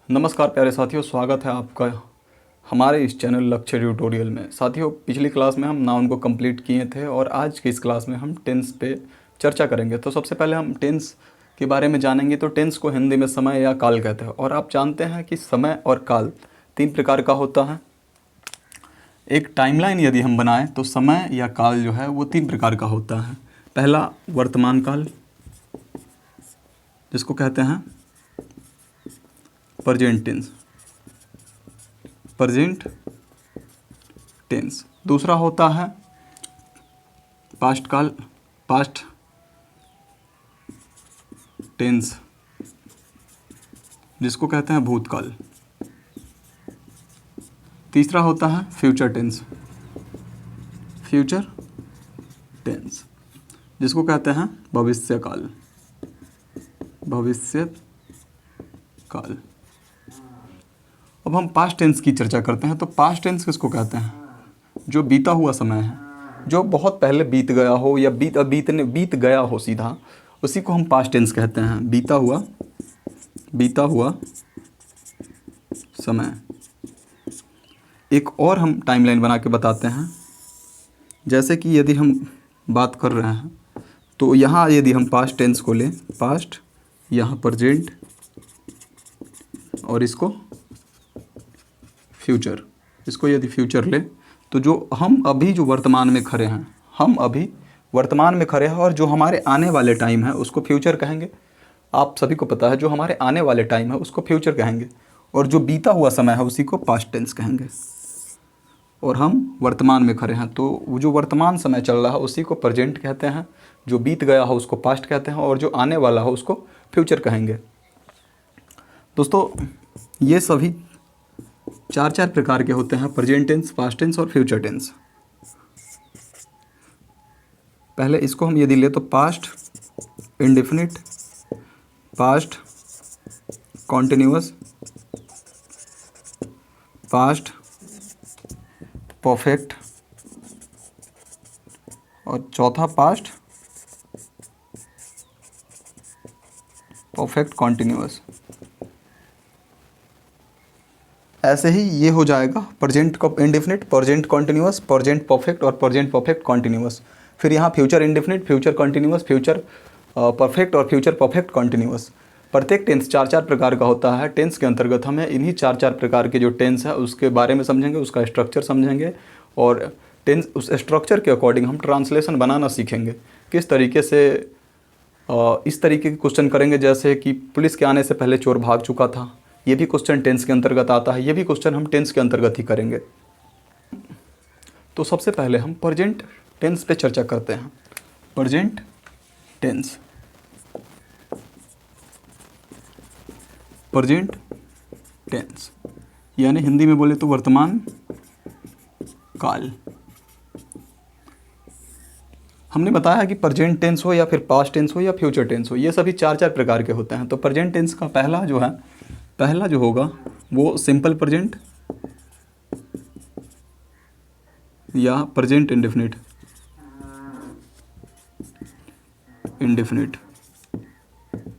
नमस्कार प्यारे साथियों, स्वागत है आपका हमारे इस चैनल लक्ष्य ट्यूटोरियल में। साथियों, पिछली क्लास में हम नाउन को कंप्लीट किए थे और आज की इस क्लास में हम टेंस पे चर्चा करेंगे। तो सबसे पहले हम टेंस के बारे में जानेंगे। तो टेंस को हिंदी में समय या काल कहते हैं और आप जानते हैं कि समय और काल तीन प्रकार का होता है। एक टाइमलाइन यदि हम बनाएं तो समय या काल जो है वो तीन प्रकार का होता है। पहला वर्तमान काल, जिसको कहते हैं प्रेजेंट टेंस, प्रेजेंट टेंस। दूसरा होता है पास्ट काल, पास्ट टेंस, जिसको कहते हैं भूतकाल। तीसरा होता है फ्यूचर टेंस, फ्यूचर टेंस, जिसको कहते हैं भविष्यकाल, भविष्य काल। अब हम पास्ट टेंस की चर्चा करते हैं। तो पास्ट टेंस किसको कहते हैं? जो बीता हुआ समय है, जो बहुत पहले बीत गया हो या बीत गया हो सीधा, उसी को हम पास्ट टेंस कहते हैं। बीता हुआ समय। एक और हम टाइमलाइन बना के बताते हैं। जैसे कि यदि हम बात कर रहे हैं तो यहाँ यदि हम पास्ट टेंस को लें, पास्ट, यहाँ प्रेजेंट और इसको फ्यूचर, इसको यदि फ्यूचर ले तो जो हम अभी जो वर्तमान में खड़े हैं, हम अभी वर्तमान में खड़े हैं और जो हमारे आने वाले टाइम है उसको फ्यूचर कहेंगे। आप सभी को पता है जो हमारे आने वाले टाइम है उसको फ्यूचर कहेंगे और जो बीता हुआ समय है उसी को पास्ट टेंस कहेंगे। और हम वर्तमान में खड़े हैं तो वो जो वर्तमान समय चल रहा है उसी को प्रेजेंट कहते हैं, जो बीत गया हो उसको पास्ट कहते हैं और जो आने वाला हो उसको फ्यूचर कहेंगे। दोस्तों, ये सभी चार चार प्रकार के होते हैं, प्रेजेंट टेंस, पास्ट टेंस और फ्यूचर टेंस। पहले इसको हम यदि ले तो past indefinite, past continuous, past perfect और चौथा पास्ट परफेक्ट कॉन्टिन्यूअस। ऐसे ही ये हो जाएगा present indefinite, present continuous, present perfect और प्रेजेंट परफेक्ट कॉन्टिन्यूअस। फिर यहाँ future indefinite, future continuous, future perfect और फ्यूचर परफेक्ट कॉन्टिन्यूअस। प्रत्येक टेंस चार चार प्रकार का होता है। टेंस के अंतर्गत हमें इन्हीं चार चार प्रकार के जो टेंस है उसके बारे में समझेंगे, उसका स्ट्रक्चर समझेंगे और टेंस उस स्ट्रक्चर के अकॉर्डिंग हम ट्रांसलेशन बनाना सीखेंगे। किस तरीके से इस तरीके के क्वेश्चन करेंगे जैसे कि पुलिस के आने से पहले चोर भाग चुका था, ये भी क्वेश्चन टेंस के अंतर्गत आता है। ये भी क्वेश्चन हम टेंस के अंतर्गत ही करेंगे। तो सबसे पहले हम प्रेजेंट टेंस पे चर्चा करते हैं। प्रेजेंट टेंस, प्रेजेंट टेंस यानी हिंदी में बोले तो वर्तमान काल। हमने बताया कि प्रेजेंट टेंस हो या फिर पास्ट टेंस हो या फ्यूचर टेंस हो, ये सभी चार चार प्रकार के होते हैं। तो प्रेजेंट टेंस का पहला जो होगा वो सिंपल प्रेजेंट या प्रेजेंट इंडेफिनिट,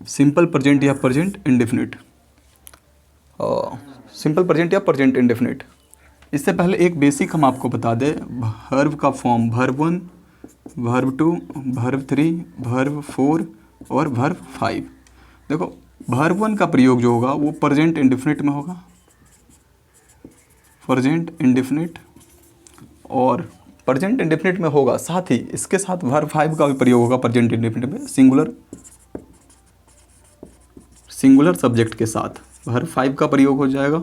सिंपल प्रेजेंट या प्रेजेंट इंडेफिनिट, सिंपल प्रेजेंट या प्रेजेंट इंडेफिनिट। इससे पहले एक बेसिक हम आपको बता दें, वर्ब का form verb 1, verb 2, verb 3, verb 4 और वर्ब 5। देखो, वर्ब 1 का प्रयोग जो होगा वो प्रेजेंट इंडेफिनिट में होगा, प्रेजेंट इंडेफिनिट, और प्रेजेंट इंडेफिनिट में होगा। साथ ही इसके साथ वर्ब 5 का भी प्रयोग होगा प्रेजेंट इंडेफिनिट में, सिंगुलर सब्जेक्ट के साथ वर्ब 5 का प्रयोग हो जाएगा।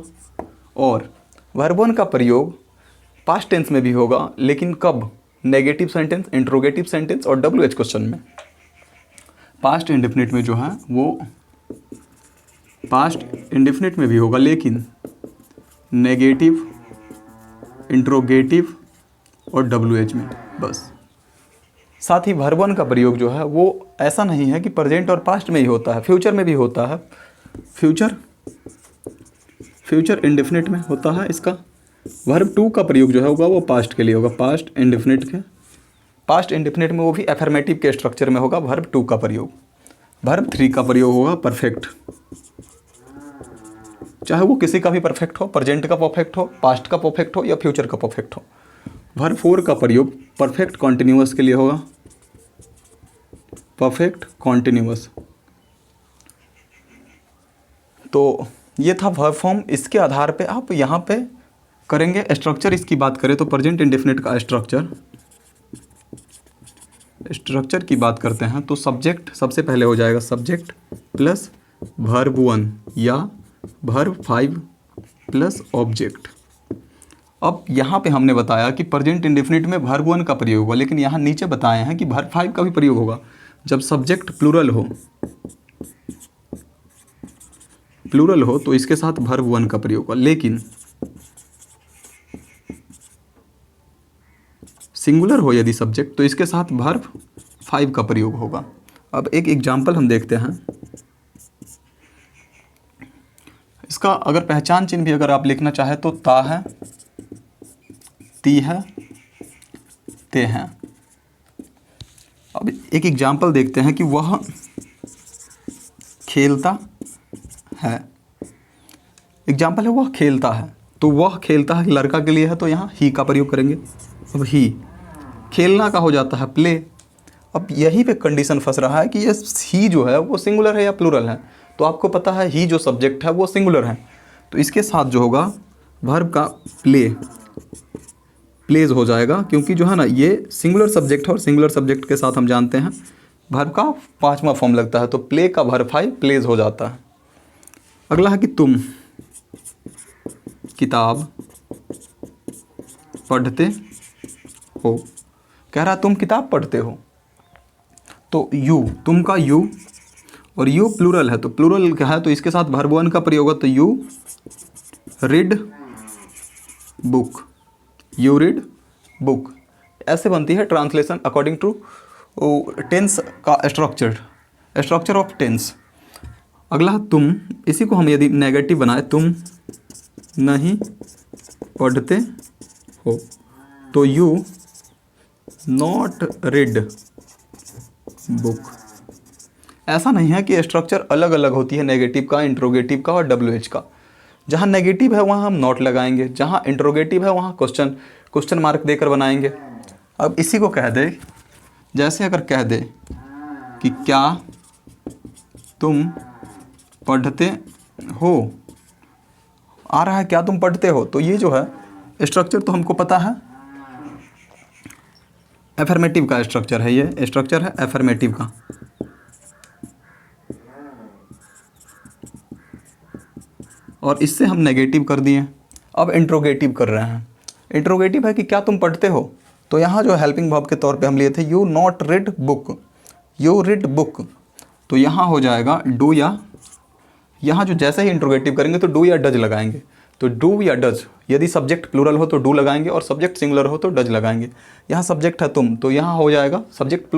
और वर्ब 1 का प्रयोग पास्ट टेंस में भी होगा, लेकिन कब? नेगेटिव सेंटेंस, इंट्रोगेटिव सेंटेंस और WH क्वेश्चन में। पास्ट इंडेफिनिट में जो है वो पास्ट इंडेफिनिट में भी होगा, लेकिन नेगेटिव, इंट्रोगेटिव और WH में बस। साथ ही वर्ब 1 का प्रयोग जो है वो ऐसा नहीं है कि प्रेजेंट और पास्ट में ही होता है, फ्यूचर में भी होता है। फ्यूचर इंडेफिनिट में होता है इसका। वर्ब 2 का प्रयोग जो है होगा वो पास्ट के लिए होगा, पास्ट इंडेफिनिट में वो भी एफर्मेटिव के स्ट्रक्चर में होगा वर्ब 2 का प्रयोग। वर्ब 3 का प्रयोग होगा परफेक्ट चाहे वो किसी का भी परफेक्ट हो, प्रेजेंट का परफेक्ट हो, पास्ट का परफेक्ट हो या फ्यूचर का परफेक्ट हो। वर्ब 4 का प्रयोग परफेक्ट कॉन्टिन्यूअस के लिए होगा, परफेक्ट कॉन्टिन्यूअस। तो ये था वर्ब फॉर्म। इसके आधार पे आप यहाँ पे करेंगे स्ट्रक्चर। इसकी बात करें तो प्रेजेंट इंडेफिनिट का स्ट्रक्चर की बात करते हैं तो सब्जेक्ट सबसे पहले हो जाएगा सब्जेक्ट प्लस वर्ब 1 या वर्ब 5 प्लस ऑब्जेक्ट। अब यहाँ पे हमने बताया कि प्रेजेंट इंडेफिनिट में वर्ब 1 का प्रयोग होगा, लेकिन यहाँ नीचे बताए हैं कि वर्ब 5 का भी प्रयोग होगा जब सब्जेक्ट प्लूरल हो तो इसके साथ वर्ब 1 का प्रयोग होगा, लेकिन सिंगुलर हो यदि सब्जेक्ट तो इसके साथ वर्ब 5 का प्रयोग होगा। अब एक एग्जाम्पल हम देखते हैं। इसका अगर पहचान चिन्ह भी अगर आप लिखना चाहे तो ता है, ती है, ते हैं। अब एक एग्जाम्पल देखते हैं कि वह खेलता है। एग्जाम्पल है वह खेलता है, तो वह खेलता है लड़का के लिए है तो यहाँ ही का प्रयोग करेंगे। अब ही खेलना का हो जाता है प्ले। अब यहीं पे कंडीशन फंस रहा है कि ये ही जो है वो सिंगुलर है या प्लूरल है। तो आपको पता है ही जो सब्जेक्ट है वो सिंगुलर है, तो इसके साथ जो होगा वर्ब का प्लेज हो जाएगा, क्योंकि जो है ना ये सिंगुलर सब्जेक्ट है और सिंगुलर सब्जेक्ट के साथ हम जानते हैं वर्ब का 5वां फॉर्म लगता है, तो प्ले का वर्ब 5 प्लेज हो जाता है। अगला है कि तुम किताब पढ़ते हो। कह रहा तुम किताब पढ़ते हो, तो यू, तुम का यू, और यू प्लूरल है तो प्लूरल क्या है तो इसके साथ वर्ब 1 का प्रयोग होगा, तो you read book, you read book. ऐसे बनती है ट्रांसलेशन अकॉर्डिंग टू टेंस का स्ट्रक्चर ऑफ टेंस। अगला तुम, इसी को हम यदि नेगेटिव बनाए, तुम नहीं पढ़ते हो, तो यू नॉट रीड बुक। ऐसा नहीं है कि स्ट्रक्चर अलग अलग होती है नेगेटिव का, इंट्रोगेटिव का और WH का। जहाँ नेगेटिव है वहाँ हम नॉट लगाएंगे, जहाँ इंट्रोगेटिव है वहाँ क्वेश्चन मार्क देकर बनाएंगे। अब इसी को कह दे, जैसे अगर कह दे कि क्या तुम पढ़ते हो, आ रहा है क्या तुम पढ़ते हो, तो ये जो है स्ट्रक्चर तो हमको पता है एफर्मेटिव का स्ट्रक्चर है, ये स्ट्रक्चर है एफर्मेटिव का। और इससे हम नेगेटिव कर दिए। अब इंट्रोगेटिव कर रहे हैं। इंट्रोगेटिव है कि क्या तुम पढ़ते हो, तो यहाँ जो हेल्पिंग वर्ब के तौर पे हम लिए थे you not read book, you read book, तो यहाँ हो जाएगा डू, या यहाँ जो जैसे ही इंट्रोगेटिव करेंगे तो डू या डज लगाएंगे, तो डू या डज। यदि सब्जेक्ट प्लूरल हो तो डू लगाएंगे और सब्जेक्ट सिंगुलर हो तो डज लगाएंगे। यहाँ सब्जेक्ट है तुम, तो यहाँ हो जाएगा सब्जेक्ट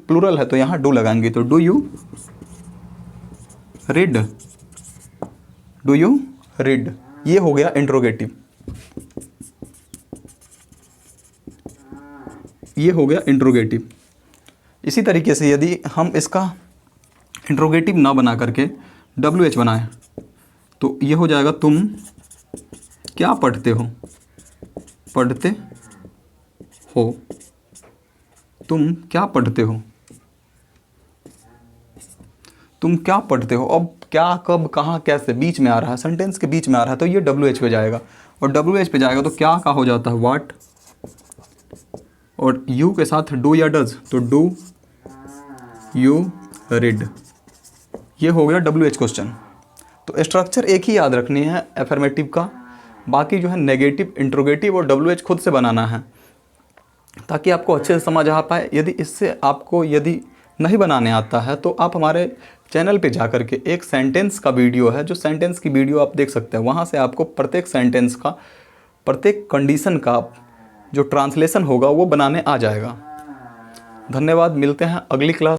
प्लूरल है तो यहाँ डू लगाएंगे, तो do you read, do you read. ये हो गया इंट्रोगेटिव, ये हो गया इंट्रोगेटिव। इसी तरीके से यदि हम इसका इंट्रोगेटिव ना बना करके WH बनाएं तो ये हो जाएगा तुम क्या पढ़ते हो, पढ़ते हो, तुम क्या पढ़ते हो, तुम क्या पढ़ते हो। अब क्या, कब, कहाँ, कैसे बीच में आ रहा है, सेंटेंस के बीच में आ रहा है, तो ये WH पे जाएगा, और WH पे जाएगा तो क्या का हो जाता है व्हाट, और यू के साथ डू या डज, तो डू यू रीड। ये हो गया WH क्वेश्चन। तो स्ट्रक्चर एक ही याद रखनी है एफर्मेटिव का, बाकी जो है नेगेटिव, इंट्रोगेटिव और WH खुद से बनाना है ताकि आपको अच्छे से समझ आ पाए। यदि इससे आपको यदि नहीं बनाने आता है तो आप हमारे चैनल पे जा कर के एक सेंटेंस का वीडियो है, जो सेंटेंस की वीडियो आप देख सकते हैं, वहाँ से आपको प्रत्येक सेंटेंस का, प्रत्येक कंडीशन का जो ट्रांसलेशन होगा वो बनाने आ जाएगा। धन्यवाद, मिलते हैं अगली क्लास।